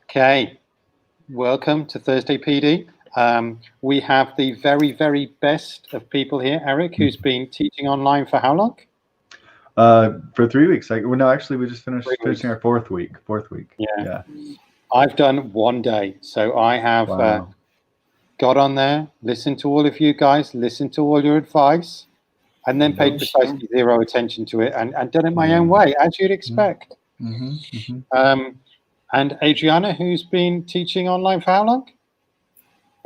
Okay, welcome to Thursday PD. We have the very, very best of people here. Eric, who's been teaching online for how long? For 3 weeks. We just finishing our fourth week. Yeah. I've done 1 day. So I have got on there, listened to all of you guys, listened to all your advice, and then paid precisely zero attention to it and done it my own way, as you'd expect. And Adriana, who's been teaching online for how long?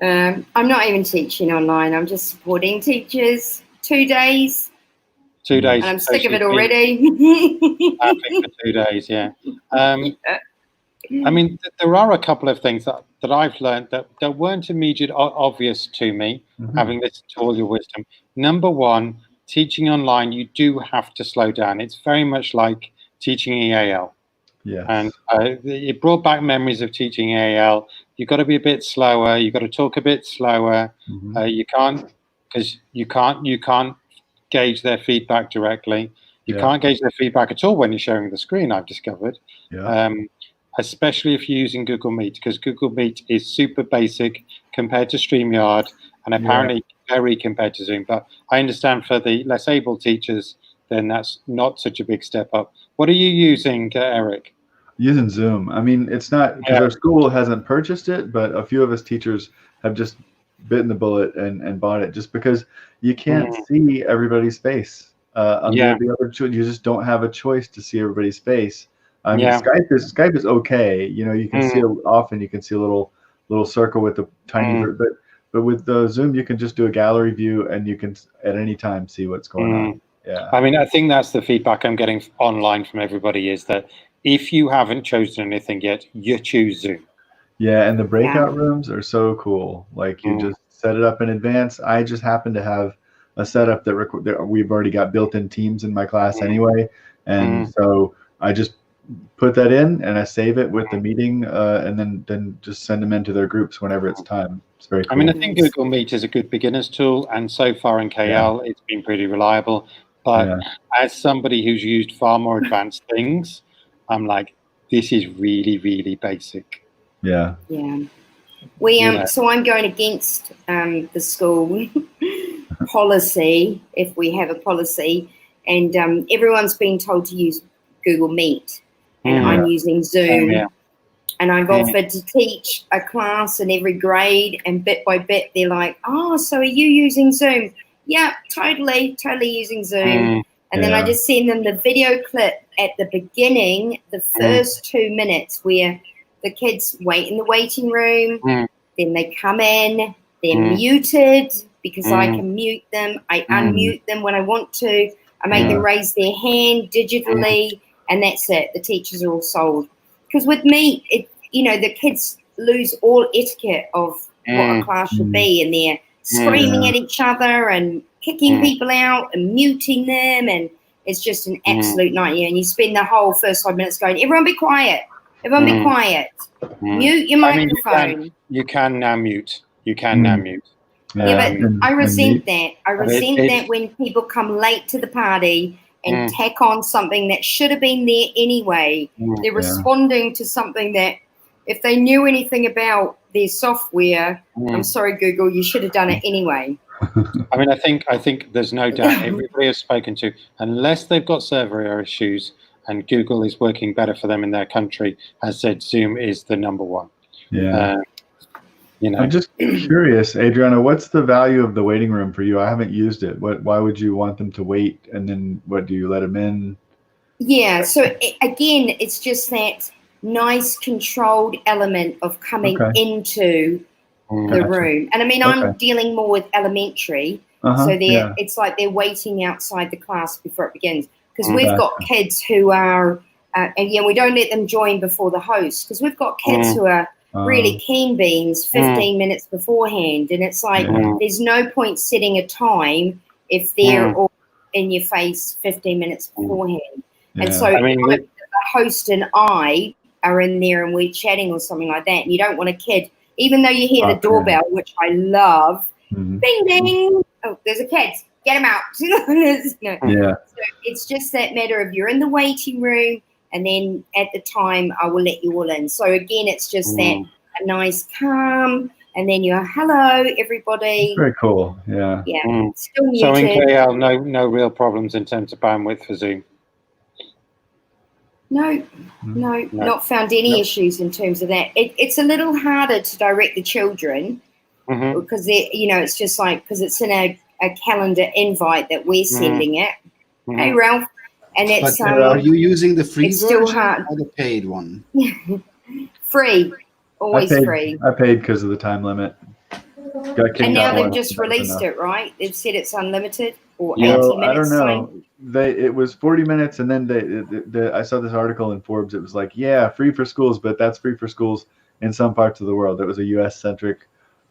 I'm not even teaching online. I'm just supporting teachers. 2 days. 2 days. And I'm sick of it already. For 2 days, yeah. I mean, there are a couple of things that I've learned that weren't immediate obvious to me, having listened to all your wisdom. Number one, teaching online, you do have to slow down. It's very much like teaching EAL. Yeah. And it brought back memories of teaching EAL. You've got to be a bit slower. You've got to talk a bit slower. You can't gauge their feedback directly. You can't gauge their feedback at all when you're sharing the screen, I've discovered. Especially if you're using Google Meet, because Google Meet is super basic compared to StreamYard and apparently very compared to Zoom. But I understand for the less able teachers, then that's not such a big step up. What are you using, Eric? Using Zoom. I mean, it's not because our school hasn't purchased it, but a few of us teachers have just bitten the bullet and bought it just because you can't see everybody's face. The other you just don't have a choice to see everybody's face. I mean, Skype is okay. You know, you can see often. You can see a little circle with a tiny, but with the Zoom, you can just do a gallery view, and you can at any time see what's going on. Yeah. I mean, I think that's the feedback I'm getting online from everybody is that if you haven't chosen anything yet, you choose Zoom. Yeah, and the breakout rooms are so cool. Like you just set it up in advance. I just happen to have a setup that we've already got built-in Teams in my class anyway, and so I just put that in and I save it with the meeting, and then just send them into their groups whenever it's time. It's very cool. I mean, I think Google Meet is a good beginner's tool, and so far in KL, it's been pretty reliable. But as somebody who's used far more advanced things, I'm like, this is really, really basic. Yeah. So I'm going against the school policy, if we have a policy, and everyone's been told to use Google Meet, and I'm using Zoom. And I've offered to teach a class in every grade, and bit by bit they're like, oh, so are you using Zoom? Yeah, totally using Zoom. And then I just send them the video clip at the beginning, the first 2 minutes where the kids wait in the waiting room, then they come in, they're muted because I can mute them. I unmute them when I want to. I make them raise their hand digitally, and that's it. The teachers are all sold. Because with me, the kids lose all etiquette of what a class should be, and they're screaming at each other and kicking people out and muting them, and it's just an absolute nightmare. And you spend the whole first 5 minutes going, everyone be quiet. Everyone be quiet. Mute your microphone. I mean, you can now mute. You can now mute. Yeah, but I resent that. I resent that when people come late to the party and tack on something that should have been there anyway. They're responding to something that if they knew anything about their software, I'm sorry, Google, you should have done it anyway. I mean, I think there's no doubt everybody I've spoken to, unless they've got server issues and Google is working better for them in their country, has said Zoom is the number one. I'm just curious, Adriana, what's the value of the waiting room for you? I haven't used it. Why would you want them to wait, and then what do you let them in? Yeah, so again, it's just that nice controlled element of coming into the room. And I mean, I'm dealing more with elementary, so it's like they're waiting outside the class before it begins. Because we've got kids who are, and we don't let them join before the host, because we've got kids who are really keen beans 15 minutes beforehand. And it's like, there's no point setting a time if they're all in your face 15 minutes beforehand. And so the host and I are in there and we're chatting or something like that. And you don't want a kid, even though you hear the doorbell, which I love, ding, ding. Oh, there's a kid. Get him out. So it's just that matter of you're in the waiting room, and then at the time I will let you all in. So again, it's just that a nice calm, and then you're hello everybody. Very cool. Yeah. Yeah. Still muted. So in KL, no real problems in terms of bandwidth for Zoom. No, not found any issues in terms of that. It's a little harder to direct the children because it's just like, because it's in a calendar invite that we're sending it. Hey, Ralph. And it's are you using the free it's version still hard. or the paid one? Free, always free. I paid because of the time limit. And now they've just released it, right? They've said it's unlimited or 80 minutes. I don't know. It was 40 minutes, and then I saw this article in Forbes. It was like, yeah, free for schools, but that's free for schools in some parts of the world. It was a U.S.-centric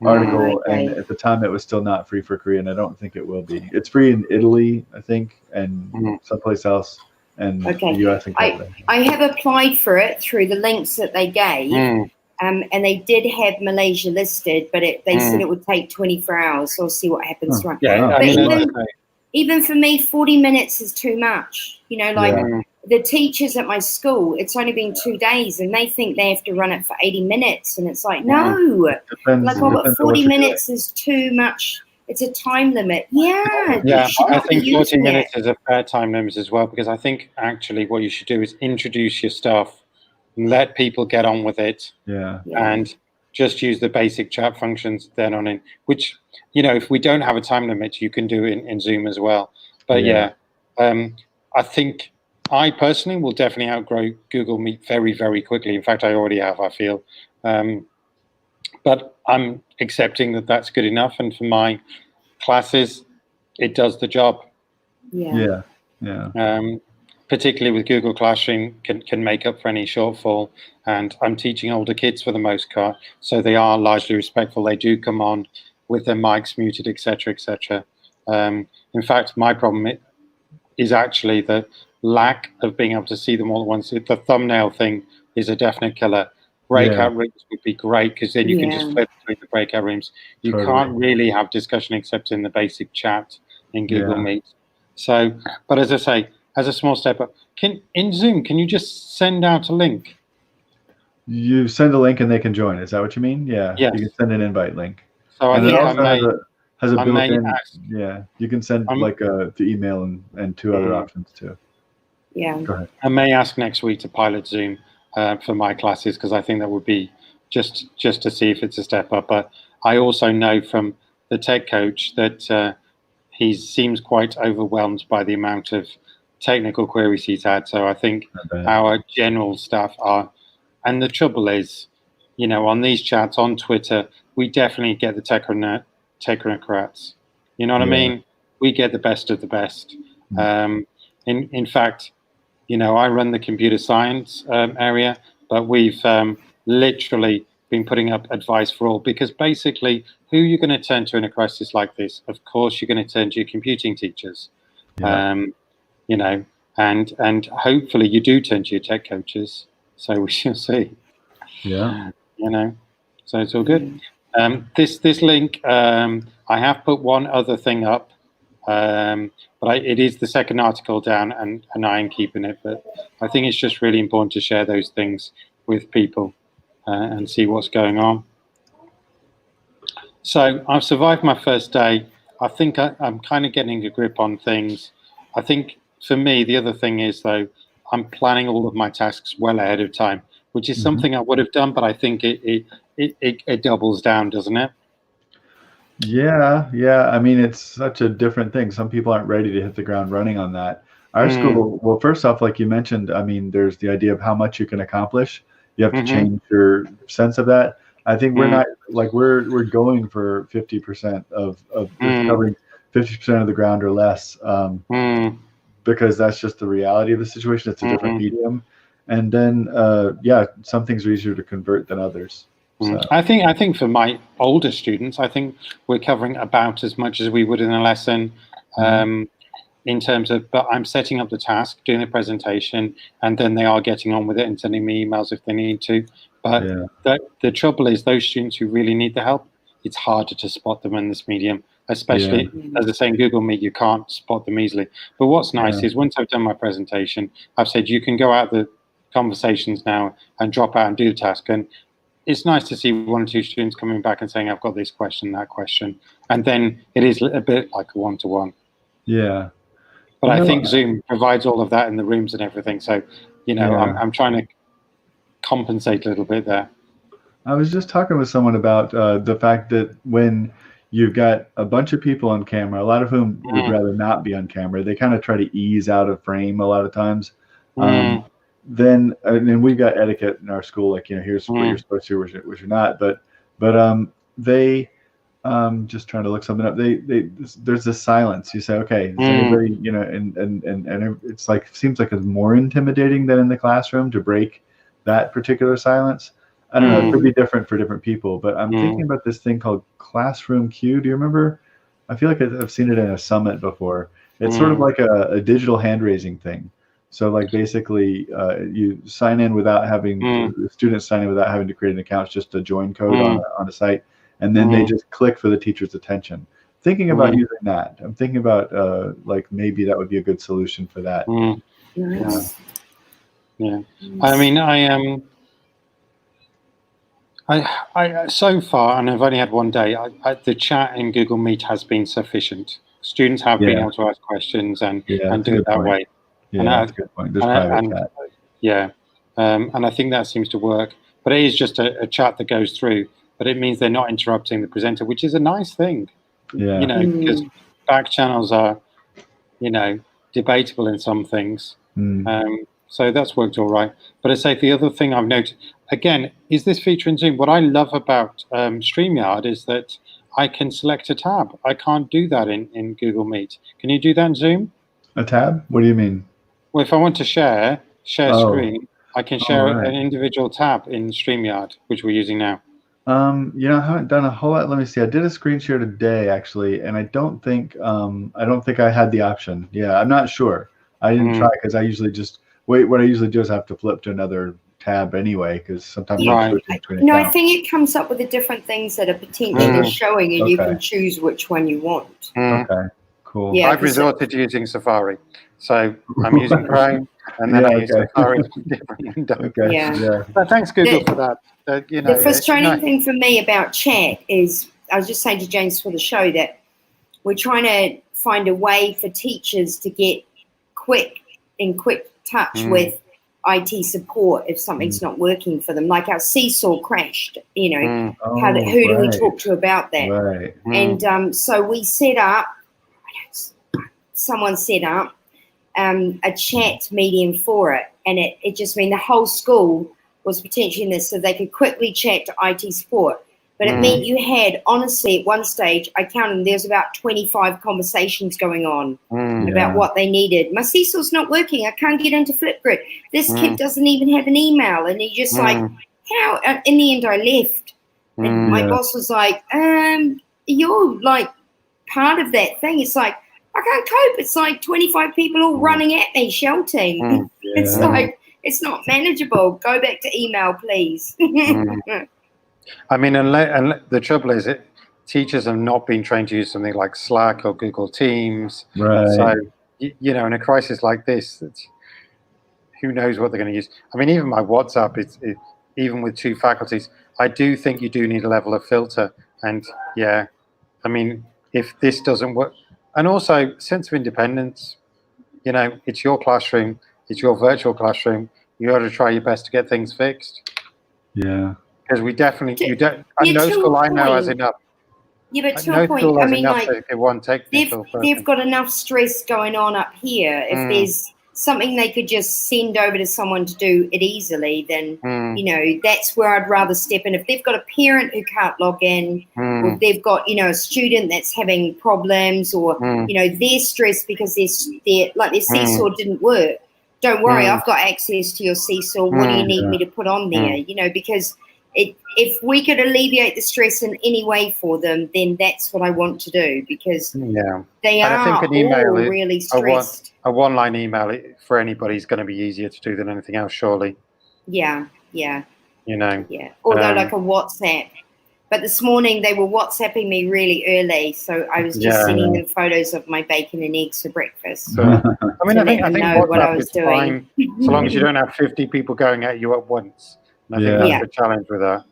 article, and at the time it was still not free for Korea, and I don't think it will be. It's free in Italy, I think, and someplace else, and the U.S. and Canada. I have applied for it through the links that they gave. And they did have Malaysia listed, but they said it would take 24 hours. So we'll see what happens. Right. Yeah, but even for me, 40 minutes is too much. The teachers at my school, it's only been 2 days, and they think they have to run it for 80 minutes. And it's like, no, but 40 minutes is too much. It's a time limit. Yeah. I think 40 minutes is a fair time limit as well, because I think actually what you should do is introduce your stuff, let people get on with it, and just use the basic chat functions then on in, which, if we don't have a time limit, you can do in Zoom as well. But I think I personally will definitely outgrow Google Meet very, very quickly. In fact, I already have, I feel. But I'm accepting that that's good enough. And for my classes, it does the job. Particularly with Google Classroom, can make up for any shortfall. And I'm teaching older kids for the most part, so they are largely respectful. They do come on with their mics muted, etc., etc. In fact, my problem is actually the lack of being able to see them all at once. The thumbnail thing is a definite killer. Breakout rooms would be great, because then you can just flip through the breakout rooms. You can't really have discussion except in the basic chat in Google Meet. So, but as I say, as a small step up, in Zoom, can you just send out a link? You send a link and they can join. Is that what you mean? Yeah. Yes. You can send an invite link. So I think has a built-in. You can send the email and two other options too. Yeah. Go ahead. I may ask next week to pilot Zoom for my classes, because I think that would be just to see if it's a step up. But I also know from the tech coach that he seems quite overwhelmed by the amount of technical queries he's had. So I think our general staff are, and the trouble is, on these chats on Twitter, we definitely get the technocrats. You know what I mean? We get the best of the best. In fact, I run the computer science area, but we've literally been putting up advice for all, because basically, who are you going to turn to in a crisis like this? Of course, you're going to turn to your computing teachers. And hopefully you do turn to your tech coaches. So we shall see. So it's all good. This link, I have put one other thing up, but it is the second article down, and I am keeping it. But I think it's just really important to share those things with people and see what's going on. So I've survived my first day. I think I'm kind of getting a grip on things. I think for me, the other thing is, though, I'm planning all of my tasks well ahead of time, which is something I would have done, but I think it doubles down, doesn't it? Yeah. I mean, it's such a different thing. Some people aren't ready to hit the ground running on that. Our school, well, first off, like you mentioned, I mean, there's the idea of how much you can accomplish. You have to change your sense of that. I think we're not like we're going for 50% of covering 50% of the ground or less, because that's just the reality of the situation. It's a different medium, and then some things are easier to convert than others. So. I think for my older students, I think we're covering about as much as we would in a lesson, in terms of, but I'm setting up the task, doing the presentation, and then they are getting on with it and sending me emails if they need to. But the trouble is, those students who really need the help, it's harder to spot them in this medium, especially, as I say, in Google Meet, you can't spot them easily. But what's nice is once I've done my presentation, I've said, you can go out conversations now and drop out and do the task. And it's nice to see 1 or 2 students coming back and saying, I've got this question, that question. And then it is a bit like a one-to-one. Yeah. But I think Zoom provides all of that in the rooms and everything. So, I'm trying to compensate a little bit there. I was just talking with someone about the fact that when you've got a bunch of people on camera, a lot of whom would rather not be on camera, they kind of try to ease out of frame a lot of times. Then we've got etiquette in our school, like, here's what you're supposed to do, what you're not. But they just trying to look something up. There's this silence. You say, okay, is anybody, and it's like, seems like it's more intimidating than in the classroom to break that particular silence. I don't know. It could be different for different people, but I'm thinking about this thing called Classroom Q. Do you remember? I feel like I've seen it in a summit before. It's sort of like a digital hand raising thing. So like basically you sign in without having, the students sign in without having to create an account. It's just a join code on a site. And then they just click for the teacher's attention. Thinking about using that. I'm thinking about like maybe that would be a good solution for that. Yeah. I mean, I so far, and I've only had one day, the chat in Google Meet has been sufficient. Students have been able to ask questions and do it that way. Yeah, that's a good point. There's private chat. Yeah, and I think that seems to work. But it is just a chat that goes through. But it means they're not interrupting the presenter, which is a nice thing. Yeah. Because back channels are, debatable in some things. So that's worked all right. But I say the other thing I've noticed, again, is this feature in Zoom. What I love about StreamYard is that I can select a tab. I can't do that in Google Meet. Can you do that in Zoom? A tab? What do you mean? Well, if I want to share screen, I can share an individual tab in StreamYard, which we're using now. I haven't done a whole lot. Let me see. I did a screen share today, actually, and I don't think I had the option. Yeah, I'm not sure. I didn't try because I usually just wait. What I usually do is I have to flip to another tab anyway, because sometimes I'm switching between accounts. I think it comes up with the different things that are potentially showing, and you can choose which one you want. Okay, cool. Yeah, I've resorted to using Safari, so I'm using Chrome, and then I use Safari for different windows. Okay. Yeah. But thanks, Google, for that. The frustrating thing for me about chat is, I was just saying to James for the show that we're trying to find a way for teachers to get quick touch with IT support if something's not working for them. Like our Seesaw crashed, who do we talk to about that? Right. And so we set up, someone set up a chat medium for it, and it just meant the whole school was potentially in this, so they could quickly chat to IT support. But it meant you had, honestly, at one stage, I counted, there's about 25 conversations going on about what they needed. My Seesaw's not working. I can't get into Flipgrid. This kid doesn't even have an email. And you're just like, how? In the end, I left. And my boss was like, you're like part of that thing. It's like, I can't cope. It's like 25 people all running at me, shouting. It's like, it's not manageable. Go back to email, please. I mean, and the trouble is, teachers have not been trained to use something like Slack or Google Teams. Right. So, in a crisis like this, who knows what they're going to use? I mean, even my WhatsApp, even with 2 faculties, I do think you do need a level of filter. And I mean, if this doesn't work, and also sense of independence, it's your classroom. It's your virtual classroom. You got to try your best to get things fixed. Yeah. Because we definitely, no school I know has enough. Yeah, but to a point, I mean, like, they've got enough stress going on up here. If there's something they could just send over to someone to do it easily, then, that's where I'd rather step in. If they've got a parent who can't log in, or if they've got, a student that's having problems, or, they're stressed because their Seesaw didn't work. Don't worry, I've got access to your Seesaw. What do you need me to put on there? Because if we could alleviate the stress in any way for them, then that's what I want to do, because they are all really stressed. A one-line email for anybody is going to be easier to do than anything else, surely. Yeah. Yeah. Although like a WhatsApp. But this morning they were WhatsApping me really early, so I was just sending them photos of my bacon and eggs for breakfast. I mean, to I think let them know what I WhatsApp was is doing. fine, so long as you don't have 50 people going at you at once. And I think that's the challenge with that.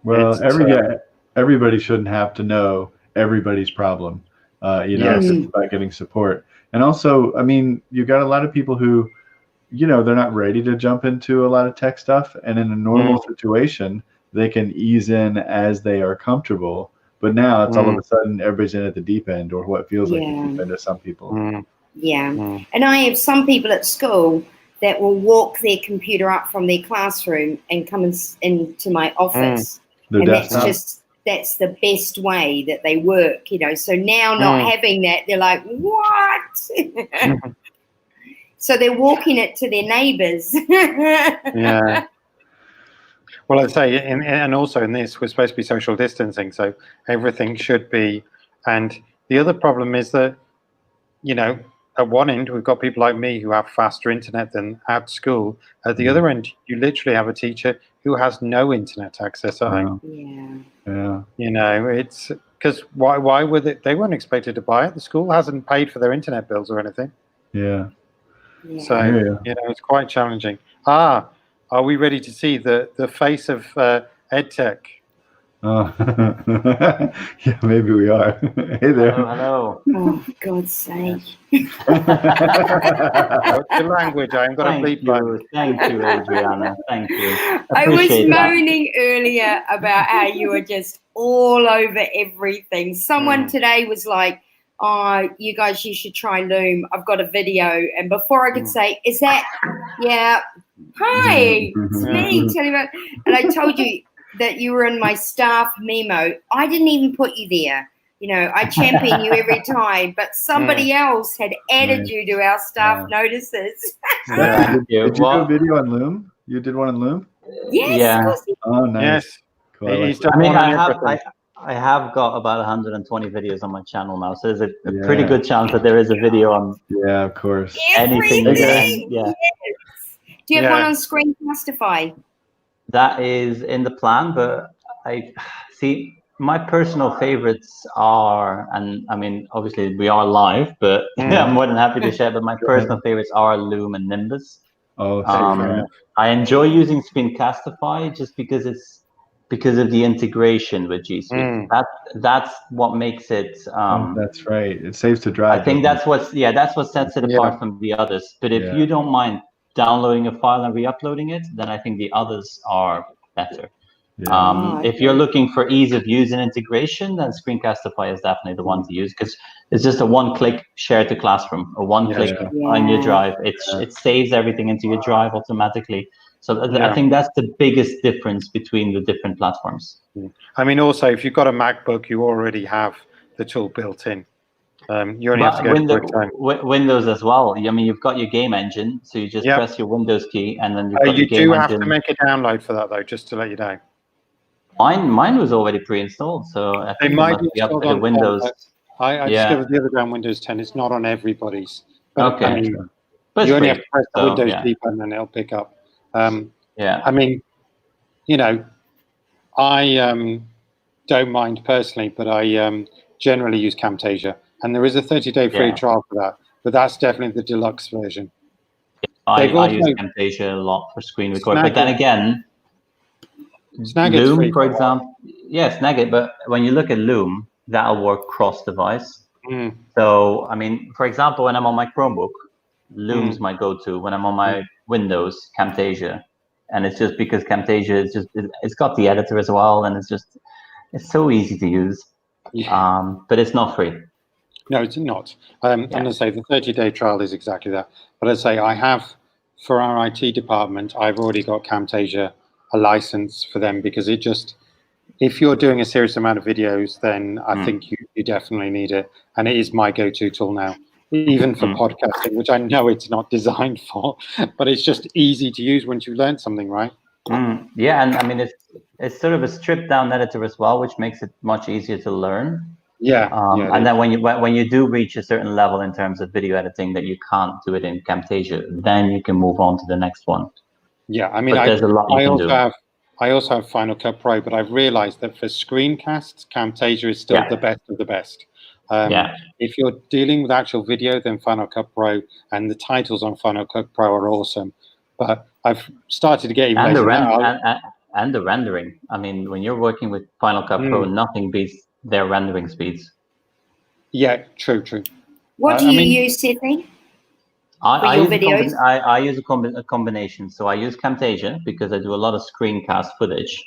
Well, everybody shouldn't have to know everybody's problem. It's about getting support. And also, I mean, you got a lot of people who, they're not ready to jump into a lot of tech stuff. And in a normal situation, they can ease in as they are comfortable. But now it's all of a sudden everybody's in at the deep end, or what feels like the deep end to some people. And I have some people at school that will walk their computer up from their classroom and come into my office. And that's the best way that they work, So now not having that, they're like, what? So they're walking it to their neighbors. Well, I'd say, and also in this, we're supposed to be social distancing, so everything should be. And the other problem is that, at one end, we've got people like me who have faster internet than at school. At the other end, you literally have a teacher who has no internet access at home. It's because why were they weren't expected to buy it. The school hasn't paid for their internet bills or anything. So, it's quite challenging. Are we ready to see the face of EdTech? Yeah, maybe we are. Hey there. Hello. Oh, God's sake. What's your language? I'm going to bleep that. Thank you, Adriana. Thank you. I was moaning earlier about how you were just all over everything. Someone today was like, oh, you should try Loom. I've got a video. And before I could say, is that, hi, it's me. Tell you about, and I told you that you were in my staff memo. I didn't even put you there. I champion you every time, but somebody else had added you to our staff notices. Did you do a video on Loom? You did one on Loom? Yes. Oh, nice. Yes. Cool. I have got about 120 videos on my channel now, so there's a pretty good chance that there is a video on. Yeah, of course. Anything. Yes. Do you have one on Screencastify? That is in the plan, but I see my personal favorites are, and I mean, obviously we are live, but I'm more than happy to share. But my personal favorites are Loom and Nimbus. I enjoy using Screencastify just because of the integration with G Suite. That's what makes it. That's right. It saves the drive. I think that's what sets it apart from the others. But if you don't mind downloading a file and re-uploading it, then I think the others are better. If you're looking for ease of use and integration, then Screencastify is definitely the one to use, because it's just a one-click share to Classroom, or one-click on your drive. It saves everything into your drive automatically. So I think that's the biggest difference between the different platforms. I mean, also, if you've got a MacBook, you already have the tool built in. You only have to go to QuickTime. Windows as well. I mean, you've got your game engine, so you just press your Windows key, and then you've got your game engine. You do have to make a download for that, though, just to let you know. Mine was already pre-installed, so I think it might be up to Windows. I discovered the other day on Windows 10. It's not on everybody's. But, okay. I mean, you only have to press the Windows key button and it'll pick up. I mean, I don't mind personally, but I generally use Camtasia. And there is a 30-day free trial for that. But that's definitely the deluxe version. I use Camtasia a lot for screen recording. But then again, Loom, for example, Snagit, but when you look at Loom, that'll work cross-device. So, I mean, for example, when I'm on my Chromebook, Loom's my go-to. When I'm on my Windows, Camtasia. And it's just because Camtasia is it's got the editor as well, and it's so easy to use. But it's not free. No, it's not. And I say the 30-day trial is exactly that. But I say I have, for our IT department, I've already got Camtasia, a license for them, because it just, if you're doing a serious amount of videos, then I think you definitely need it. And it is my go-to tool now, even for podcasting, which I know it's not designed for, but it's just easy to use once you learn something, right? Yeah, and I mean, it's sort of a stripped down editor as well, which makes it much easier to learn. And then when you do reach a certain level in terms of video editing that you can't do it in Camtasia, then you can move on to the next one. Yeah, I mean, I also have Final Cut Pro, but I've realized that for screencasts, Camtasia is still the best of the best. If you're dealing with actual video, then Final Cut Pro and the titles on Final Cut Pro are awesome. But I've started to get even and the rendering. I mean, when you're working with Final Cut Pro, nothing beats their rendering speeds. Yeah, true. What do you use, Sydney? I use a combination. So I use Camtasia because I do a lot of screencast footage.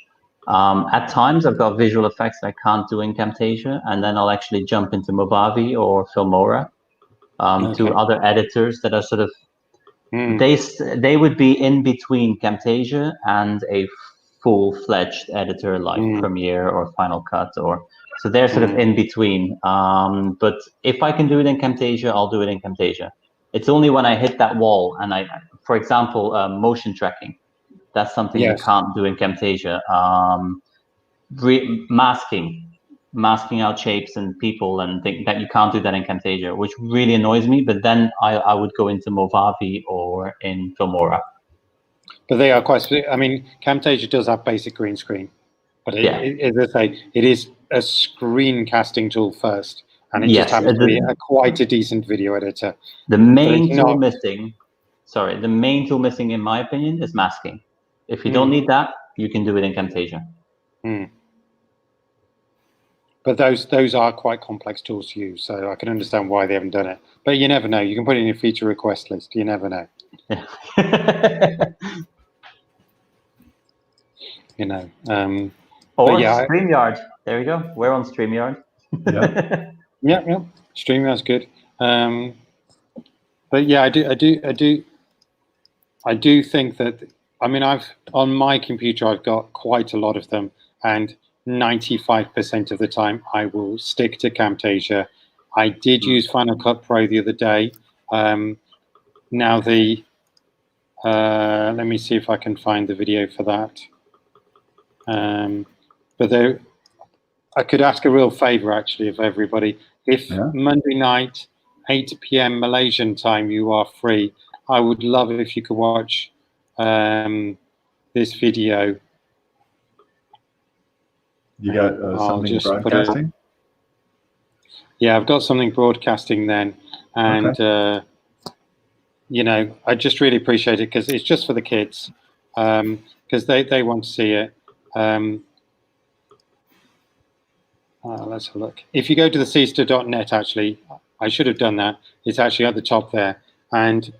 At times, I've got visual effects I can't do in Camtasia, and then I'll actually jump into Movavi or Filmora, to other editors that are sort of they would be in between Camtasia and a full-fledged editor like Premiere or Final Cut, so they're sort of in between. But if I can do it in Camtasia, I'll do it in Camtasia. It's only when I hit that wall, and for example, motion tracking. That's something you can't do in Camtasia. Masking out shapes and people and things that you can't do that in Camtasia, which really annoys me. But then I would go into Movavi or in Filmora. But they are quite. I mean, Camtasia does have basic green screen, but as I say, it is a screencasting tool first, and it just happens to be quite a decent video editor. The main tool missing, in my opinion, is masking. If you don't need that, you can do it in Camtasia. But those are quite complex tools to use, so I can understand why they haven't done it. But you never know. You can put it in your feature request list. You never know. You know. Or StreamYard. There you go. We're on StreamYard. Yeah. StreamYard's good. But yeah, I do think that. I mean, on my computer, I've got quite a lot of them, and 95% of the time, I will stick to Camtasia. I did use Final Cut Pro the other day. Now let me see if I can find the video for that. But I could ask a real favor, actually, of everybody. If Monday night, 8 p.m. Malaysian time, you are free, I would love it if you could watch this video. You got something broadcasting? Yeah, I've got something broadcasting then. And, you know, I just really appreciate it because it's just for the kids, because they want to see it. Let's have a look. If you go to the Seester.net, actually, I should have done that. It's actually at the top there. And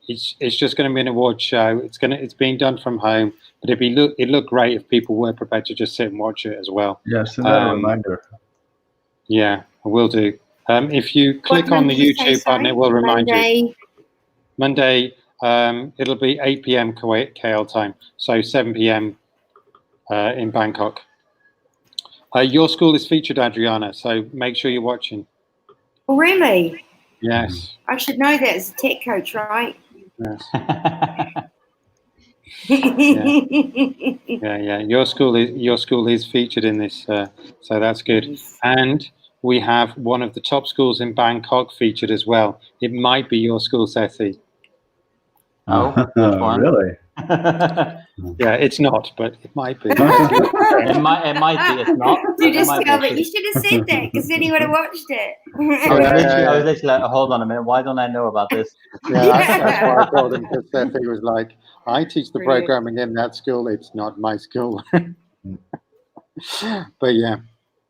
it's just going to be an award show. It's being done from home, but it'd look great if people were prepared to just sit and watch it as well. Yeah, send that a reminder. Yeah, I will do. If you click on the YouTube button, it will remind you. Monday, it'll be 8 p.m. KL time, so 7 p.m. In Bangkok. Your school is featured, Adriana, so make sure you're watching. Oh, really? Yes. I should know that as a tech coach, right? Yes. Yeah. Your school is featured in this, so that's good. And we have one of the top schools in Bangkok featured as well. It might be your school, Sethi. Oh, really? Yeah, it's not, but it might be. it might be. It's not. You just tell me. You should have said that, because then he would have watched it. I was literally like, hold on a minute. Why don't I know about this? Yeah, that's why I told him, because Sethi was like, I teach the programming in that school. It's not my school. But yeah,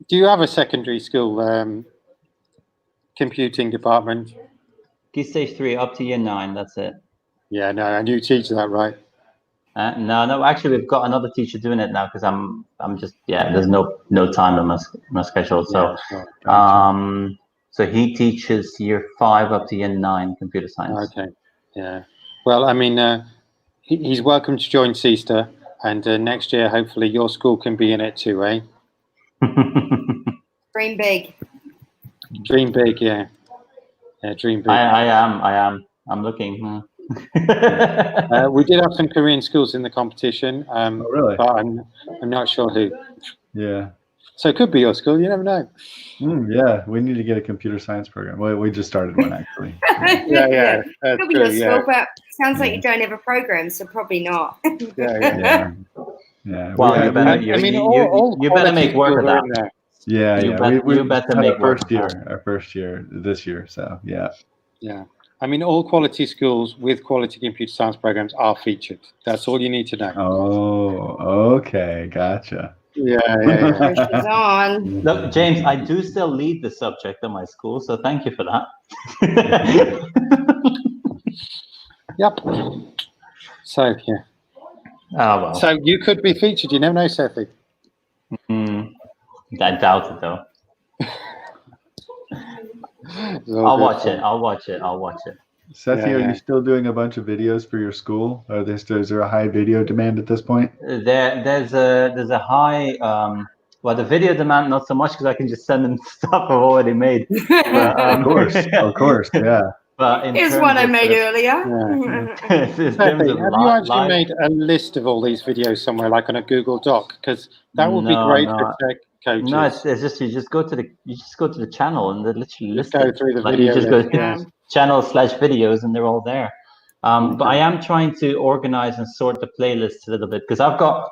do you have a secondary school computing department? Key stage 3 up to year 9. That's it. Yeah, no, and you teach that, right? No. Actually, we've got another teacher doing it now because I'm just there's no time on my schedule. So, so he teaches year 5 up to year 9 computer science. Okay, yeah. Well, I mean, he's welcome to join Seester, and next year, hopefully, your school can be in it too, eh? Dream big. Dream big, yeah. Yeah, dream big. I am. I'm looking. We did have some Korean schools in the competition, really? But I'm not sure who. Yeah. So it could be your school. You never know. Yeah, we need to get a computer science program. We just started one, actually. Yeah. That's could be true, your school, but sounds like you don't have a program, so probably not. Yeah. Well, you better make work of that. Yeah, you better make our first year this year. So yeah. I mean, all quality schools with quality computer science programs are featured. That's all you need to know. Oh, okay, gotcha. Yeah. Pressure's on. Look, James, I do still lead the subject at my school, so thank you for that. Yep. So yeah. Oh well. So you could be featured. You never know, Sethi. I doubt it though. I'll watch it. Sethi, are you still doing a bunch of videos for your school? Is there a high video demand at this point? There's a high well, the video demand not so much because I can just send them stuff I've already made. But, of course, yeah. But here's one I made earlier. Sethi, have you actually made a list of all these videos somewhere, like on a Google Doc? Because that would be great for tech coaches. No, it's just you just go to the channel and they literally list go it. through the like video. You just go to channel/videos and they're all there. But I am trying to organize and sort the playlists a little bit because I've got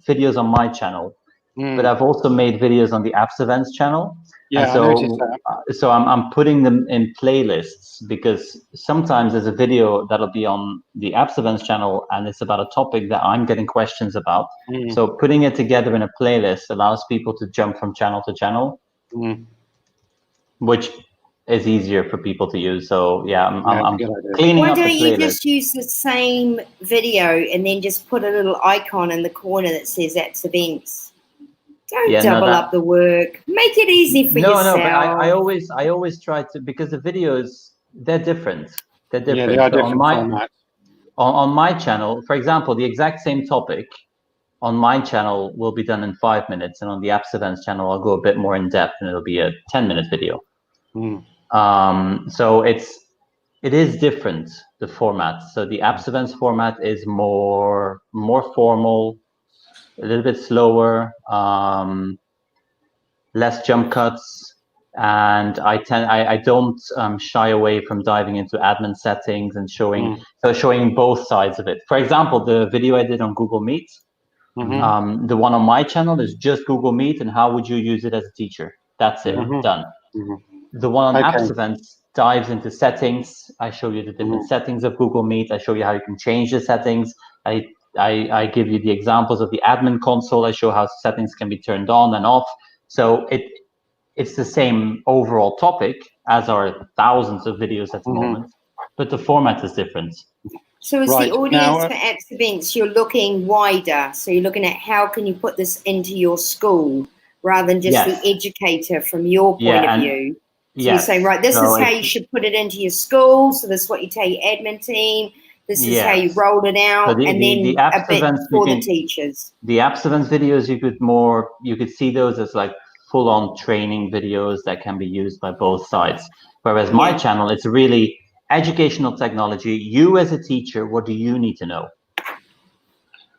videos on my channel, but I've also made videos on the Apps Events channel. Yeah, so, I noticed that. So I'm putting them in playlists because sometimes there's a video that'll be on the Apps Events channel and it's about a topic that I'm getting questions about. So putting it together in a playlist allows people to jump from channel to channel, which is easier for people to use. So yeah, I'm cleaning up the playlist. Why don't you just use the same video and then just put a little icon in the corner that says Apps Events? Don't double up the work. Make it easy for yourself. No, but I always try to, because the videos, they're different. They're different. Yeah, they are different formats. On my channel, for example, the exact same topic on my channel will be done in 5 minutes, and on the Apps Events channel, I'll go a bit more in depth, and it'll be a 10-minute video. So it is different, the format. So the Apps Events format is more formal, a little bit slower, less jump cuts, and I don't shy away from diving into admin settings and showing both sides of it. For example, the video I did on Google Meet, the one on my channel is just Google Meet and how would you use it as a teacher. That's it, done. The one on Apps Events dives into settings. I show you the different settings of Google Meet. I show you how you can change the settings. I give you the examples of the admin console. I show how settings can be turned on and off. So it's the same overall topic, as are thousands of videos at the moment, but the format is different. So as the audience for Apps Events, you're looking wider. So you're looking at how can you put this into your school rather than just the educator from your point of view. So you're saying, right, this is how you should put it into your school. So this is what you tell your admin team. This is how you roll it out, and then a bit for the teachers. The Apps Events videos, you could see those as like full-on training videos that can be used by both sides. Whereas my channel, it's really educational technology. You as a teacher, what do you need to know?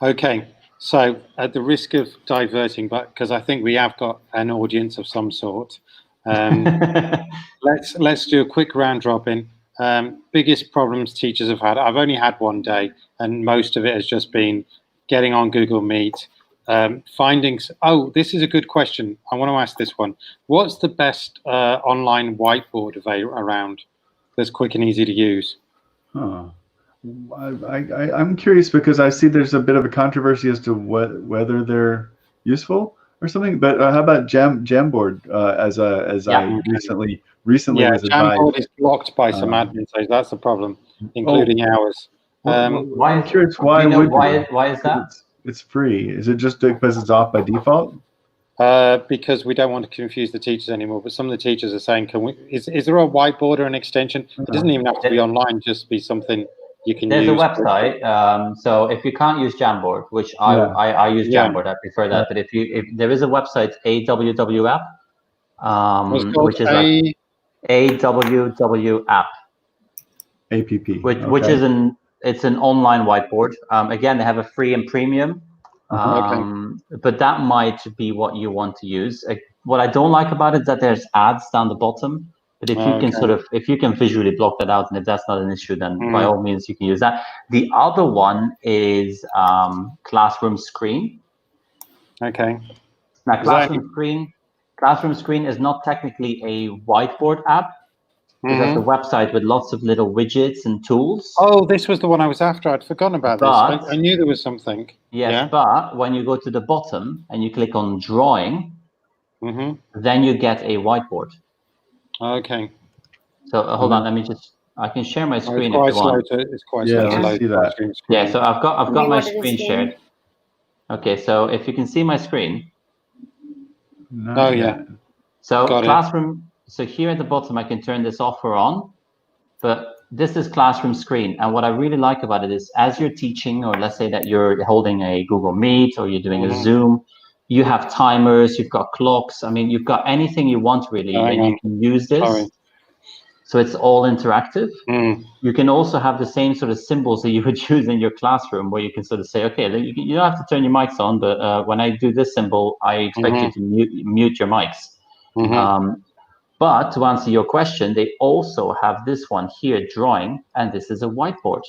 Okay, so at the risk of diverting, but because I think we have got an audience of some sort, let's do a quick round robin. Biggest problems teachers have had. I've only had one day, and most of it has just been getting on Google Meet, findings. Oh, this is a good question. I want to ask this one. What's the best online whiteboard around that's quick and easy to use? I'm curious because I see there's a bit of a controversy as to whether they're useful or something. But how about Jamboard? I recently was advised. Jamboard is blocked by some admin, so that's the problem, including ours. Why is that? It's free. Is it just because it's off by default? Because we don't want to confuse the teachers anymore. But some of the teachers are saying, is there a whiteboard or an whiteboard? It doesn't even have to be online, just be something you can use. There's a website. So if you can't use Jamboard, which I use Jamboard, I prefer that. But if there is a website, AWW app, which is like AWW app, which is an online whiteboard. Again, they have a free and premium, but that might be what you want to use. What I don't like about it is that there's ads down the bottom. But if you can if you can visually block that out, and if that's not an issue, then by all means you can use that. The other one is Classroom Screen. Okay. Now, Classroom Screen Classroom Screen is not technically a whiteboard app. It has a website with lots of little widgets and tools. Oh, this was the one I was after. I'd forgotten about this. I knew there was something. Yes, yeah? But when you go to the bottom and you click on Drawing, then you get a whiteboard. Okay. So hold on, let me just. I can share my screen if you want. It's quite slow to load the screen. Yeah, so I've got my screen shared. Okay, so if you can see my screen. Yeah. So Classroom. So here at the bottom, I can turn this off or on, but this is Classroom Screen. And what I really like about it is as you're teaching, or let's say that you're holding a Google Meet or you're doing a Zoom, you have timers, you've got clocks. I mean, you've got anything you want really, and you can use this. Sorry. So it's all interactive. You can also have the same sort of symbols that you would use in your classroom, where you can sort of say, okay, you don't have to turn your mics on, but when I do this symbol, I expect you to mute your mics. But to answer your question, they also have this one here, Drawing, and this is a whiteboard.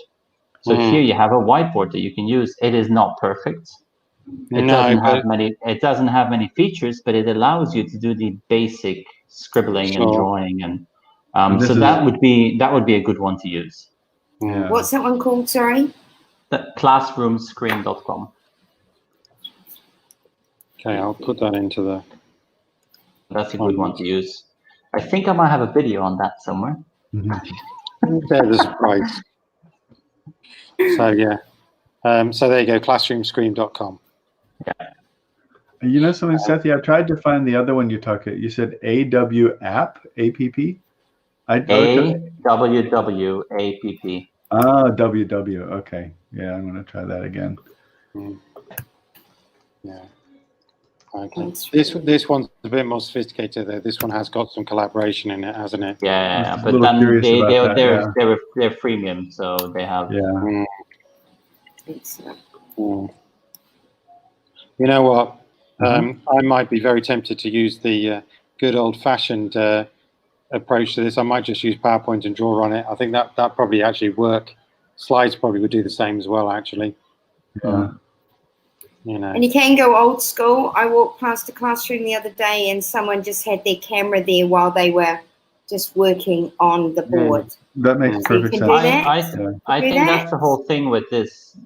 So here you have a whiteboard that you can use. It is not perfect. It doesn't have many features, but it allows you to do the basic scribbling and drawing, and so that would be a good one to use. Yeah. What's that one called? Sorry. The classroomscreen.com. Okay, I'll put that into the. That's a good one to use. I think I might have a video on that somewhere. There's a surprise. So yeah, so there you go, classroomscreen.com. Yeah. You know something, Seth? I tried to find the other one you talked about. You said AW app, APP? AWW-APP. Ah, WW. Okay. Yeah, I'm going to try that again. Yeah. Okay. This one's a bit more sophisticated though. This one has got some collaboration in it, hasn't it? Yeah, but then they're freemium, so they have. Yeah. You know what? I might be very tempted to use the good old-fashioned approach to this. I might just use PowerPoint and draw on it. I think that probably actually work. Slides probably would do the same as well, actually. You know. And you can go old school. I walked past a classroom the other day and someone just had their camera there while they were just working on the board. That makes perfect sense. I think that's the whole thing with this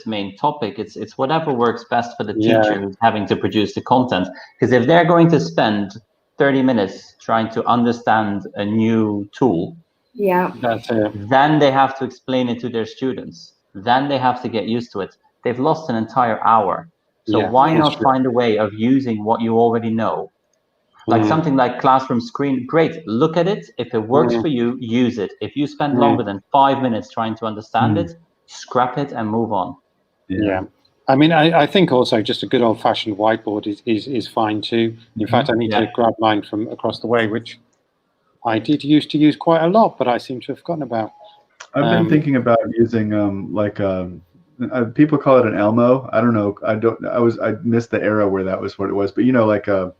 main topic. It's whatever works best for the teacher who's having to produce the content. Because if they're going to spend 30 minutes trying to understand a new tool, then they have to explain it to their students. Then they have to get used to it. They've lost an entire hour. So why not find a way of using what you already know? Like something like Classroom Screen, great, look at it. If it works for you, use it. If you spend longer than 5 minutes trying to understand it, scrap it and move on. Yeah. I mean, I think also just a good old-fashioned whiteboard is fine too. In fact, I need to grab mine from across the way, which I did used to use quite a lot, but I seem to have forgotten about. I've been thinking about using people call it an Elmo. I don't know. I missed the era where that was what it was, but you know, like a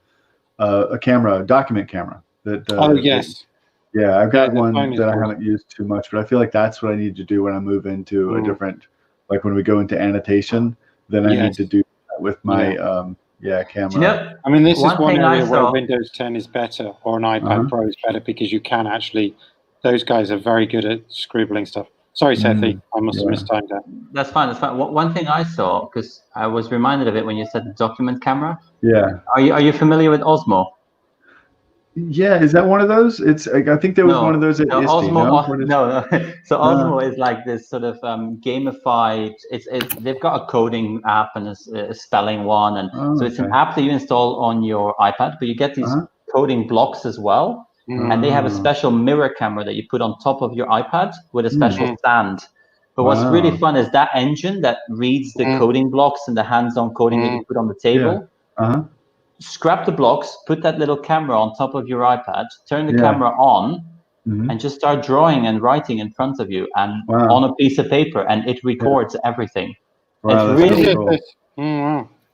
camera, a document camera. I've got one that I haven't used too much, but I feel like that's what I need to do when I move into a different, like when we go into annotation, then I need to do that with my camera. You know, I mean, this is one area where Windows 10 is better, or an iPad Pro is better, because you can actually, those guys are very good at scribbling stuff. Sorry, Sethi, I must have mistimed that. That's fine. One thing I saw, because I was reminded of it when you said the document camera. Yeah. Are you familiar with Osmo? Yeah, is that one of those? It's. I think there was one of those at ISTE, Osmo. No. So Osmo is like this sort of gamified. They've got a coding app and a spelling one, and so it's an app that you install on your iPad, but you get these coding blocks as well. And they have a special mirror camera that you put on top of your iPad with a special stand. But what's really fun is that engine that reads the coding blocks and the hands-on coding that you put on the table. Scrap the blocks, put that little camera on top of your iPad, turn the camera on, and just start drawing and writing in front of you and on a piece of paper, and it records everything. Wow, it's really cool.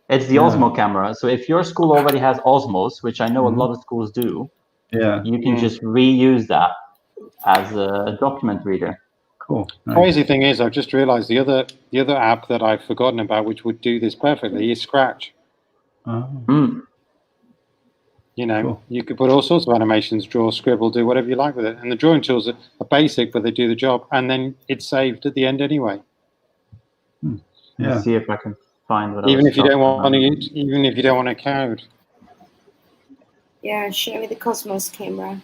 It's the Osmo camera. So if your school already has Osmos, which I know a lot of schools do, you can just reuse that as a document reader. Cool. Nice. Crazy thing is, I've just realized the other app that I've forgotten about, which would do this perfectly, is Scratch. You know, Cool. you could put all sorts of animations, draw, scribble, do whatever you like with it. And the drawing tools are basic, but they do the job. And then it's saved at the end anyway. Yeah. Let's see if I can find what Even I was if you don't talking want to about. use, even if you don't want to code. Yeah, show me the Cosmos camera.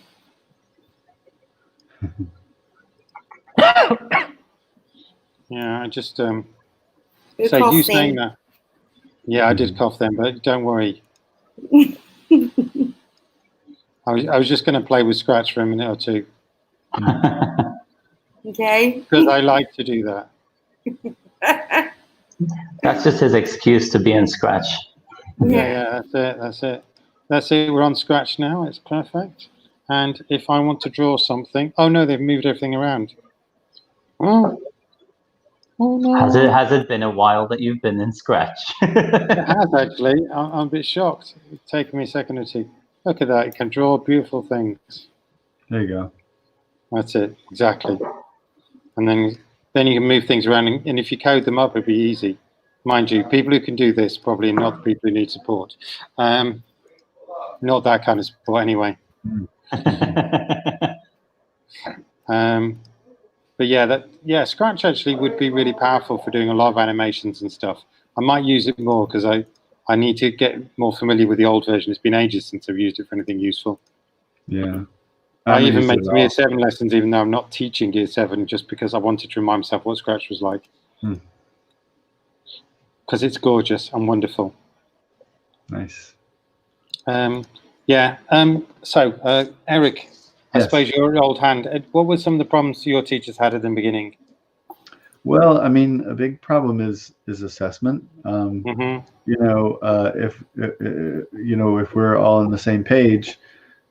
Yeah, I just Who so coughed you then? saying that. Yeah, I did cough then, but don't worry. I was just going to play with Scratch for a minute or two. Okay. Because I like to do that. That's just his excuse to be in Scratch. Yeah, that's it. We're on Scratch now. It's perfect. And if I want to draw something, oh no, they've moved everything around. Oh no. Has it been a while that you've been in Scratch? It has actually. I'm a bit shocked. It's taken me a second or two. Look at that. You can draw beautiful things. There you go. That's it. Exactly. And then you can move things around. And if you code them up, it'd be easy. Mind you, people who can do this probably not the people who need support. Not that kind of support anyway. But yeah, Scratch actually would be really powerful for doing a lot of animations and stuff. I might use it more because I need to get more familiar with the old version. It's been ages since I've used it for anything useful. Yeah. I even made some Year 7 lessons, even though I'm not teaching Year 7, just because I wanted to remind myself what Scratch was like. Because it's gorgeous and wonderful. Nice. So, Eric, I Yes. suppose you're an old hand. What were some of the problems your teachers had at the beginning? Well, I mean, a big problem is assessment. If we're all on the same page,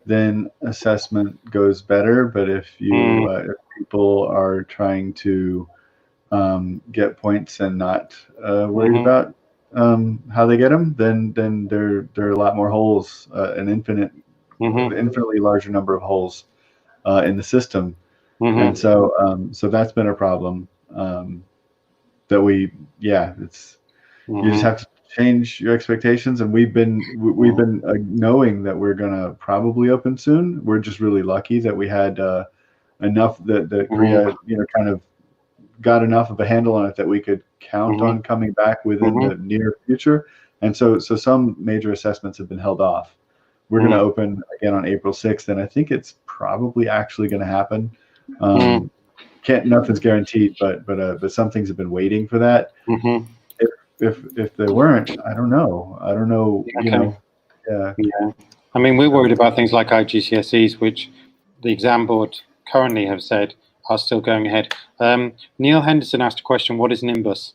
then assessment goes better. But if if people are trying to get points and not worried about how they get them, then there are a lot more holes, an infinitely larger number of holes in the system, and so that's been a problem. You just have to change your expectations, and we've been knowing that we're gonna probably open soon. We're just really lucky that we had enough that Korea kind of got enough of a handle on it that we could count on coming back within the near future, and so some major assessments have been held off. We're going to open again on April 6th, and I think it's probably actually going to happen. Nothing's guaranteed, but some things have been waiting for that. If they weren't, I don't know. Okay. Yeah. I mean, we're worried about things like IGCSEs, which the exam board currently have said are still going ahead. Neil Henderson asked a question: what is Nimbus?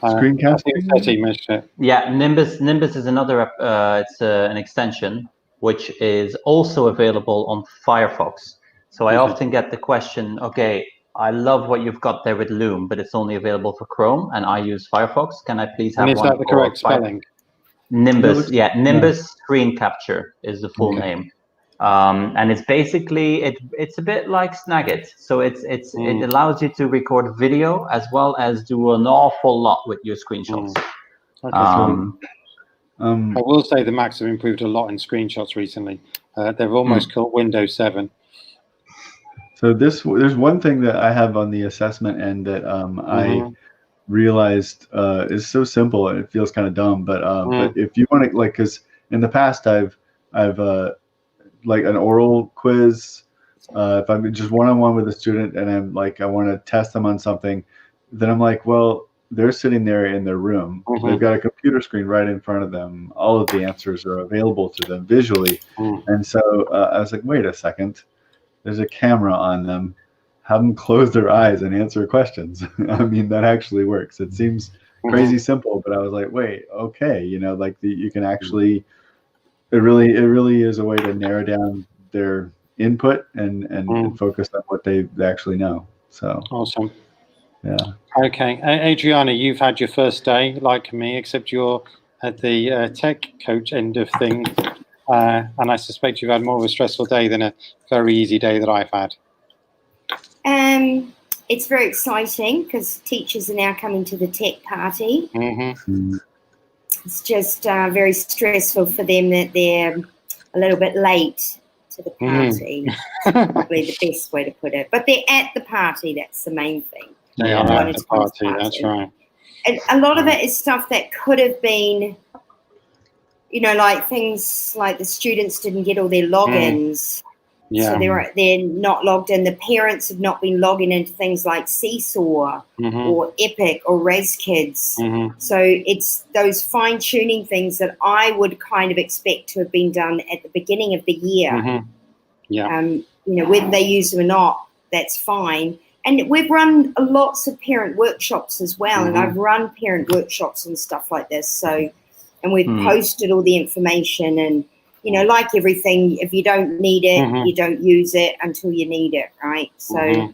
Screencasting? Yeah, Nimbus is another. It's an extension which is also available on Firefox. So I often get the question, okay, I love what you've got there with Loom, but it's only available for Chrome, and I use Firefox. Can I please have one? And is that the correct spelling? Nimbus, Nimbus Screen Capture is the full name. And it's basically it's a bit like Snagit. So it allows you to record video as well as do an awful lot with your screenshots. I will say the Macs have improved a lot in screenshots recently. They've almost caught Windows 7. So there's one thing that I have on the assessment end that I realized is so simple and it feels kind of dumb, but if you want to, like, because in the past I've like an oral quiz, if I'm just one-on-one with a student and I'm like, I want to test them on something, then I'm like, well, they're sitting there in their room. They've got a computer screen right in front of them. All of the answers are available to them visually. And so I was like, wait a second, there's a camera on them. Have them close their eyes and answer questions. I mean, that actually works. It seems crazy simple, but I was like, wait, okay, you can actually, it really is a way to narrow down their input and focus on what they actually know. So awesome. Yeah. Okay, Adriana, you've had your first day like me, except you're at the tech coach end of things, and I suspect you've had more of a stressful day than a very easy day that I've had. It's very exciting because teachers are now coming to the tech party. it's just very stressful for them that they're a little bit late to the party. Probably the best way to put it. But they're at the party. That's the main thing. They are at the party. That's right. And a lot of it is stuff that could have been, you know, like things like the students didn't get all their logins. Yeah. So they're not logged in. The parents have not been logging into things like Seesaw or Epic or RazKids. So it's those fine-tuning things that I would kind of expect to have been done at the beginning of the year. You know, whether they use them or not, that's fine. And we've run lots of parent workshops as well, and I've run parent workshops and stuff like this. So, and we've posted all the information, and you know, like everything, if you don't need it, you don't use it until you need it, right? So,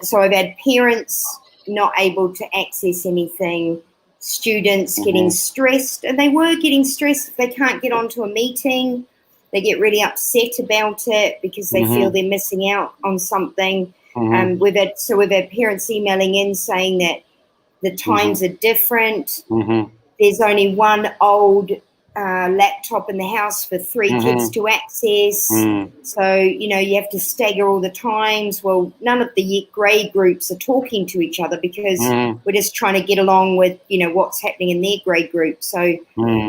So I've had parents not able to access anything, students getting stressed, and they were getting stressed if they can't get onto a meeting. They get really upset about it because they feel they're missing out on something. We've had parents emailing in saying that the times are different. There's only one old laptop in the house for 3 kids to access. So, you know, you have to stagger all the times. Well, none of the grade groups are talking to each other because we're just trying to get along with, you know, what's happening in their grade group. So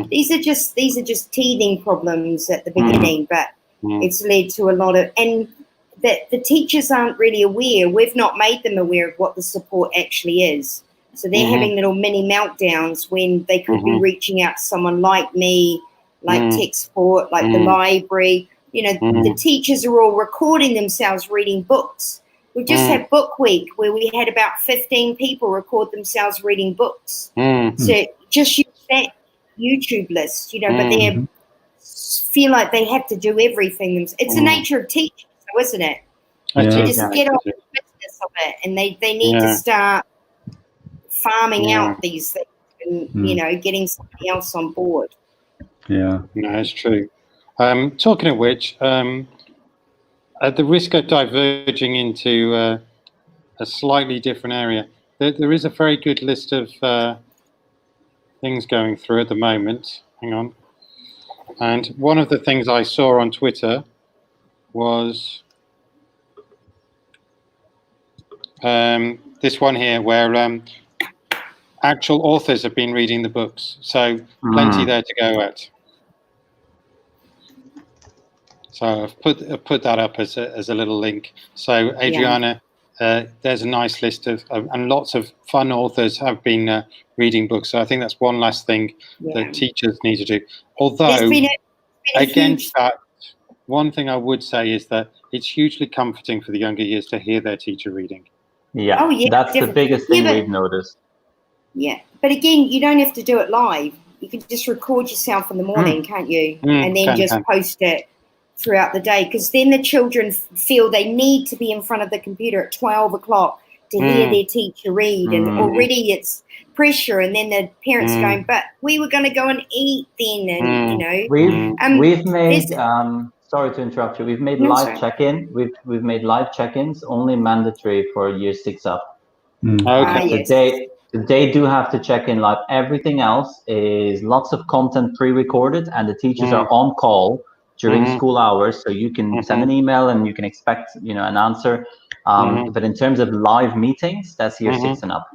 these are just teething problems at the beginning, but it's led to a lot of, and that the teachers aren't really aware. We've not made them aware of what the support actually is. So they're having little mini meltdowns when they could be reaching out to someone like me, like tech support, like the library. You know, the teachers are all recording themselves reading books. We just had Book Week where we had about 15 people record themselves reading books. So just use that YouTube list, you know, but they feel like they have to do everything. It's the nature of teaching, so isn't it? They just get on the business of it, and they need to start farming out these things and, you know, getting somebody else on board. Yeah. No, it's true. Talking of which, at the risk of diverging into a slightly different area, there is a very good list of things going through at the moment. Hang on. And one of the things I saw on Twitter was this one here where actual authors have been reading the books. So plenty there to go at. So I've put that up as a little link. So Adriana, there's a nice list of and lots of fun authors have been reading books. So I think that's one last thing that teachers need to do. Although against that, one thing I would say is that it's hugely comforting for the younger years to hear their teacher reading. Yeah, that's the biggest thing we've noticed. Yeah, but again, you don't have to do it live. You can just record yourself in the morning, can't you? And then just post it throughout the day, because then the children feel they need to be in front of the computer at 12 o'clock to hear their teacher read, and already it's pressure, and then the parents are going, but we were going to go and eat then, and you know. We've made sorry to interrupt you. We've made live check-in. We've made live check-ins only mandatory for year 6 up. Okay. They do have to check in live. Everything else is lots of content pre-recorded, and the teachers are on call during school hours, so you can send an email and you can expect, you know, an answer. But in terms of live meetings, that's year 6 and up.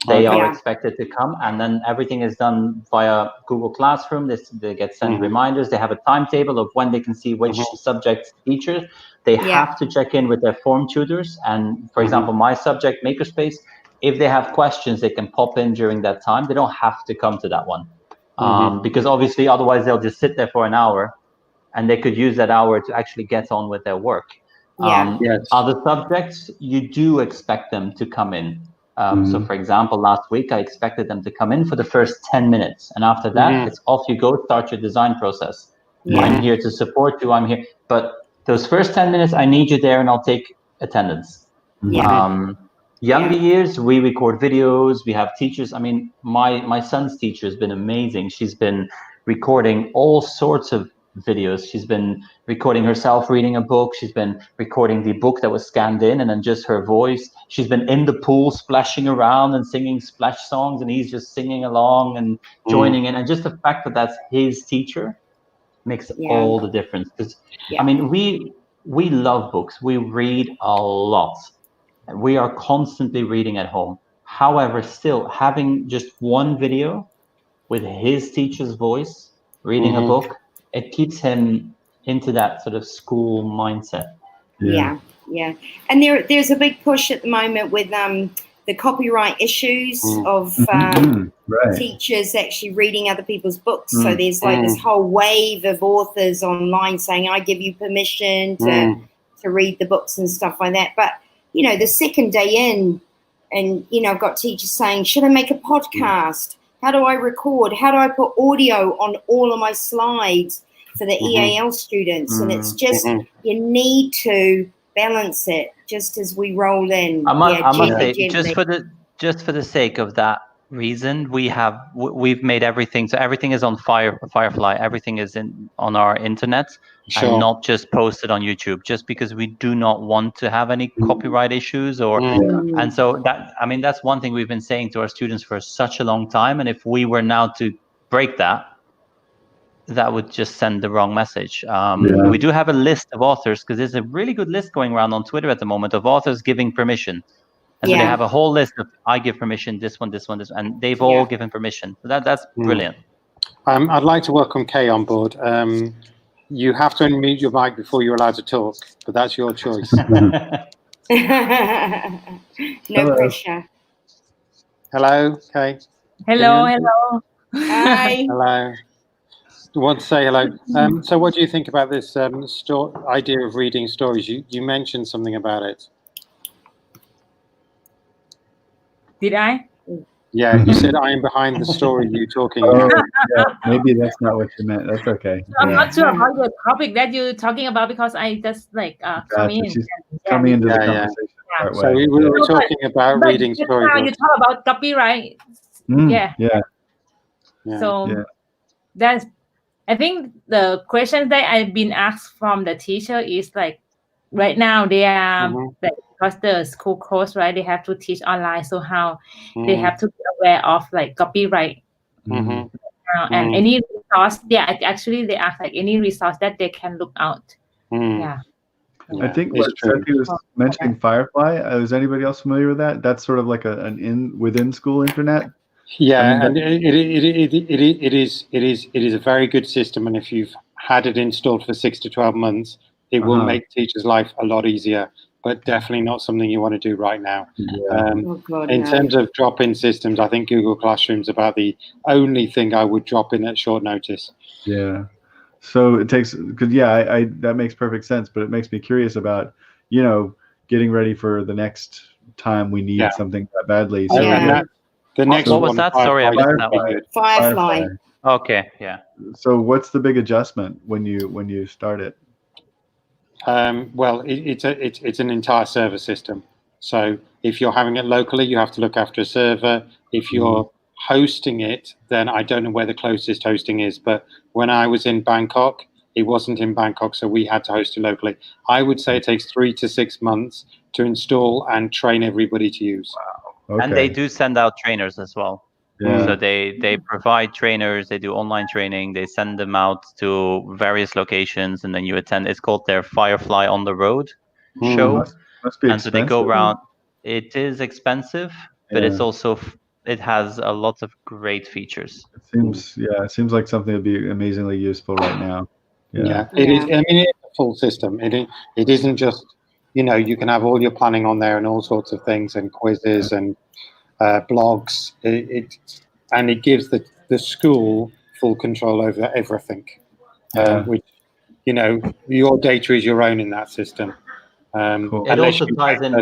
They are expected to come, and then everything is done via Google Classroom. They get sent reminders. They have a timetable of when they can see which subject teachers. They have to check in with their form tutors. And for example, my subject, Makerspace, if they have questions, they can pop in during that time. They don't have to come to that one. Because obviously, otherwise they'll just sit there for an hour, and they could use that hour to actually get on with their work. Other subjects, you do expect them to come in. So for example, last week, I expected them to come in for the first 10 minutes. And after that, it's off you go, start your design process. I'm here to support you, I'm here. But those first 10 minutes, I need you there, and I'll take attendance. Younger years, we record videos, we have teachers. I mean, my son's teacher has been amazing. She's been recording all sorts of videos. She's been recording herself reading a book. She's been recording the book that was scanned in, and then just her voice. She's been in the pool splashing around and singing splash songs, and he's just singing along and joining in. And just the fact that that's his teacher makes all the difference. Because I mean, we love books. We read a lot. We are constantly reading at home. However, still having just one video with his teacher's voice reading a book, it keeps him into that sort of school mindset. Yeah. And there's a big push at the moment with the copyright issues of teachers actually reading other people's books. So there's like this whole wave of authors online saying, I give you permission to read the books and stuff like that. But, you know, the second day in, and, you know, I've got teachers saying, should I make a podcast? How do I record? How do I put audio on all of my slides for the EAL students? And it's just, you need to balance it just as we roll in. I must say, just for the sake of that reason, we've made everything, so everything is on Firefly, everything is on our internet. And not just posted on YouTube, just because we do not want to have any copyright issues and so that's one thing we've been saying to our students for such a long time. And if we were now to break that would just send the wrong message. We do have a list of authors, because there's a really good list going around on Twitter at the moment of authors giving permission. And so they have a whole list of, I give permission, this one, and they've all given permission. So that's brilliant. I'd like to welcome Kay on board. You have to unmute your mic before you're allowed to talk, but that's your choice. No pressure. Hello, Kay. Hello. Hi. Hello. You want to say hello? So what do you think about this idea of reading stories? You mentioned something about it. Did I? Yeah, you said I am behind the story you're talking Oh, about. yeah, maybe that's not what you meant. That's okay. I'm not sure about the topic that you're talking about, because I just come in. She's coming into the conversation. Right So we were talking about reading stories. Now you talk about copyright. So that's, I think the question that I've been asked from the teacher is like, right now they are like, because the school closed, right? They have to teach online, so how they have to be aware of like copyright. And any resource, actually they ask like any resource that they can look out. I think what Seti was mentioning, Firefly. Is anybody else familiar with that? That's sort of like an within school internet. Yeah, and it is a very good system, and if you've had it installed for 6 to 12 months, it will make teachers' life a lot easier. But definitely not something you want to do right now. In terms of drop-in systems, I think Google Classroom's about the only thing I would drop in at short notice. Yeah. So it takes, because I that makes perfect sense, but it makes me curious about, you know, getting ready for the next time we need something that badly. So the next what was that? Sorry, I missed that one. Firefly. Okay, yeah. So what's the big adjustment when you start it? Well, it's an entire server system. So if you're having it locally, you have to look after a server. If you're hosting it, then I don't know where the closest hosting is. But when I was in Bangkok, it wasn't in Bangkok, so we had to host it locally. I would say it takes 3 to 6 months to install and train everybody to use. Wow. Okay. And they do send out trainers as well. So they provide trainers, they do online training, they send them out to various locations, and then you attend. It's called their Firefly on the Road show. Must be and so they go around. It is expensive, but it's also, it has a lot of great features. It seems like something that would be amazingly useful right now. It is. I mean, it's a full system. It isn't just, you know, you can have all your planning on there and all sorts of things and quizzes and blogs. And it gives the school full control over everything, which, you know, your data is your own in that system. Cool. It also ties in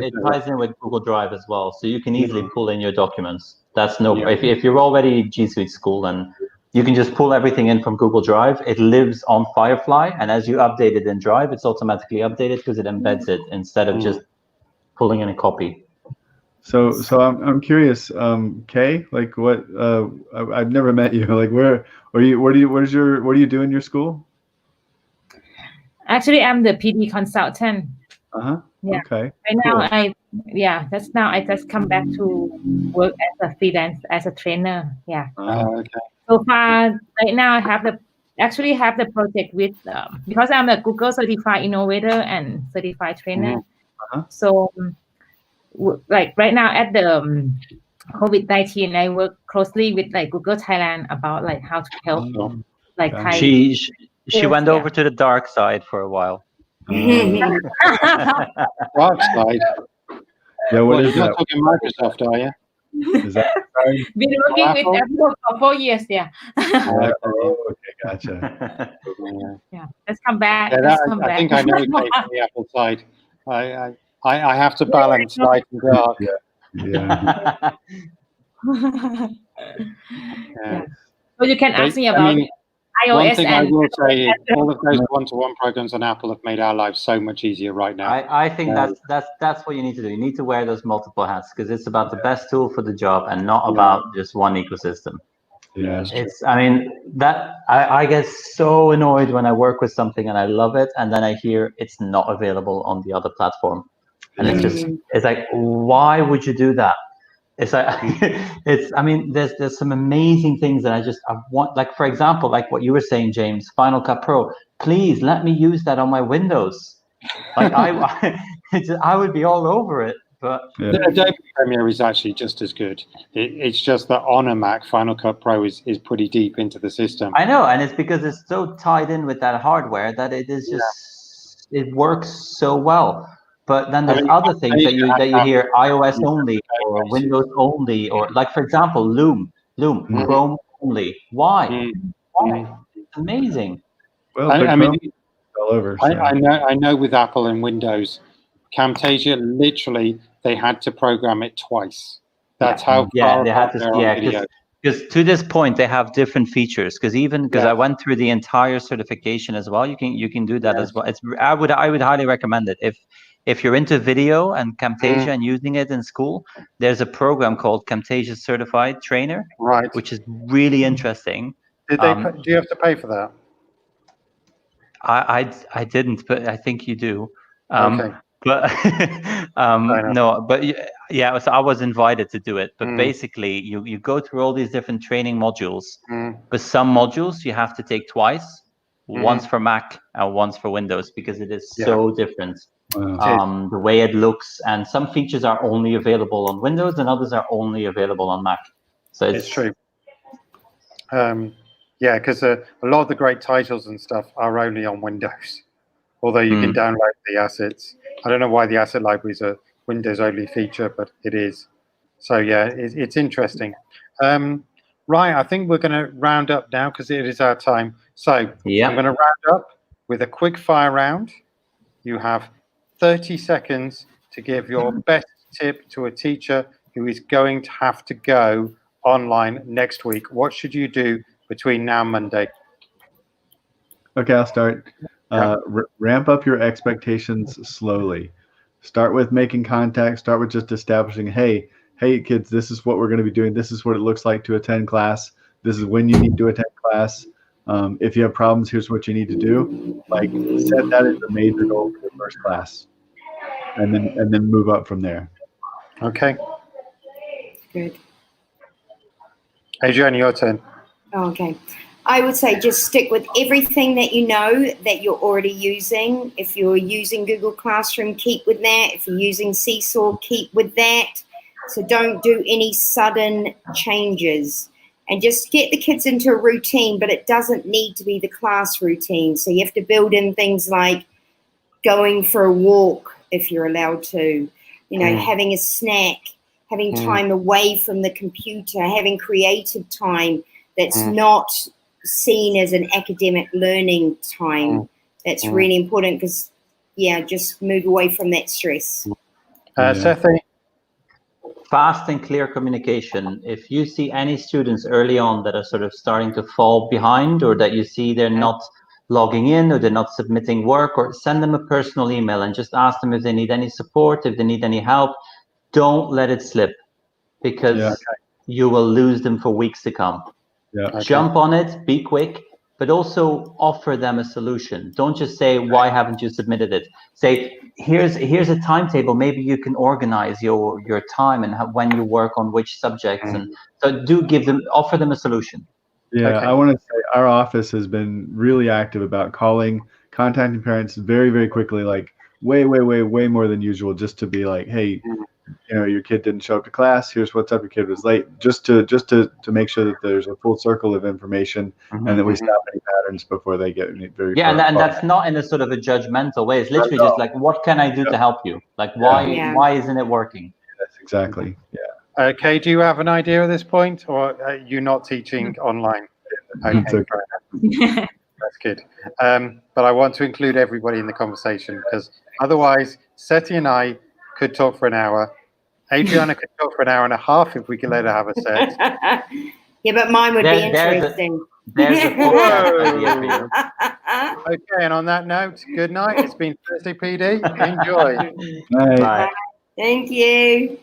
with Google Drive as well, so you can easily pull in your documents. That's if you're already G Suite School, then you can just pull everything in from Google Drive. It lives on Firefly, and as you update it in Drive, it's automatically updated because it embeds it instead of just pulling in a copy. So I'm curious, Kay, like what? I've never met you. Like where do you do in your school? Actually, I'm the PD consultant. Yeah. Okay. Right now, I just come back to work as a freelance, as a trainer. Yeah. Okay. So far, right now, I have the project with because I'm a Google certified innovator and certified trainer. So, like right now at the COVID-19, I work closely with like Google Thailand about like how to help like Thai. She went over to the dark side for a while. Dark side. Yeah, what is that? You're not talking Microsoft, are you? Is that right? Been working with Apple for 4 years. Yeah. Okay, gotcha. Yeah. Let's come back. I think I know Kate from the Apple side. I have to balance light and dark. Yeah. So you can ask me about iOS. One thing I will say is all of those one-to-one programs on Apple have made our lives so much easier right now. I think that's what you need to do. You need to wear those multiple hats because it's about the best tool for the job and not about just one ecosystem. Yeah, I get so annoyed when I work with something and I love it, and then I hear it's not available on the other platform, and it's like, why would you do that? It's like there's some amazing things that I want, like for example, like what you were saying, James, Final Cut Pro. Please let me use that on my Windows. Like I would be all over it. But Adobe Premiere is actually just as good. It's just that on a Mac, Final Cut Pro is pretty deep into the system. I know, and it's because it's so tied in with that hardware that it is just it works so well. But then there's other things that you hear iOS only or Windows only, or like for example Loom, Chrome only. Why? Why? It's amazing. Well, I mean, all over. So. I know with Apple and Windows, Camtasia literally they had to program it twice. That's how far they had to. Because to this point they have different features. Because I went through the entire certification as well. You can do that as well. I would highly recommend it if you're into video and Camtasia and using it in school. There's a program called Camtasia Certified Trainer, which is really interesting. Do you have to pay for that? I didn't, but I think you do. Okay. But no, but so I was invited to do it. But basically, you go through all these different training modules. But some modules you have to take twice, once for Mac and once for Windows, because it is so different. Wow. The way it looks, and some features are only available on Windows, and others are only available on Mac. So it's true. Because a lot of the great titles and stuff are only on Windows, although you can download the assets. I don't know why the asset library is a Windows-only feature, but it is. So it's interesting. Right, I think we're going to round up now because it is our time. So I'm going to round up with a quick fire round. You have 30 seconds to give your best tip to a teacher who is going to have to go online next week. What should you do between now and Monday? Okay, I'll start. Ramp up your expectations slowly. Start with making contact. Start with just establishing, hey kids, this is what we're going to be doing. This is what it looks like to attend class. This is when you need to attend class. If you have problems, here's what you need to do. Like, set that as a major goal for the first class, and then move up from there. Okay. Good. Adrienne, your turn. Okay. I would say just stick with everything that you know that you're already using. If you're using Google Classroom, keep with that. If you're using Seesaw, keep with that. So don't do any sudden changes. And just get the kids into a routine, but it doesn't need to be the class routine. So you have to build in things like going for a walk if you're allowed to, having a snack, having time away from the computer, having creative time that's not seen as an academic learning time. That's really important because, just move away from that stress. Sethi? Fast and clear communication. If you see any students early on that are sort of starting to fall behind, or that you see they're not logging in, or they're not submitting work, or send them a personal email and just ask them if they need any support, if they need any help. Don't let it slip, because you will lose them for weeks to come. Jump on it, be quick, but also offer them a solution. Don't just say, why haven't you submitted it? Say, here's a timetable. Maybe you can organize your time and when you work on which subjects. And so offer them a solution. Yeah, I want to say our office has been really active about contacting parents very, very quickly, like way more than usual, just to be like, hey, your kid didn't show up to class. Here's what's up. Your kid was late. Just to make sure that there's a full circle of information and that we stop any patterns before they get very. Yeah, and that's not in a sort of a judgmental way. It's literally just like, what can I do to help you? Like, why isn't it working? That's exactly. Yeah. Okay, do you have an idea at this point, or are you not teaching online? Okay, that's good. But I want to include everybody in the conversation, because otherwise, Seti and I could talk for an hour. Adriana could talk for an hour and a half if we could let her have a set. Yeah, but mine would be interesting. There's a podcast idea for you. Okay, and on that note, good night. It's been Thursday PD. Enjoy. Bye. Bye. Thank you.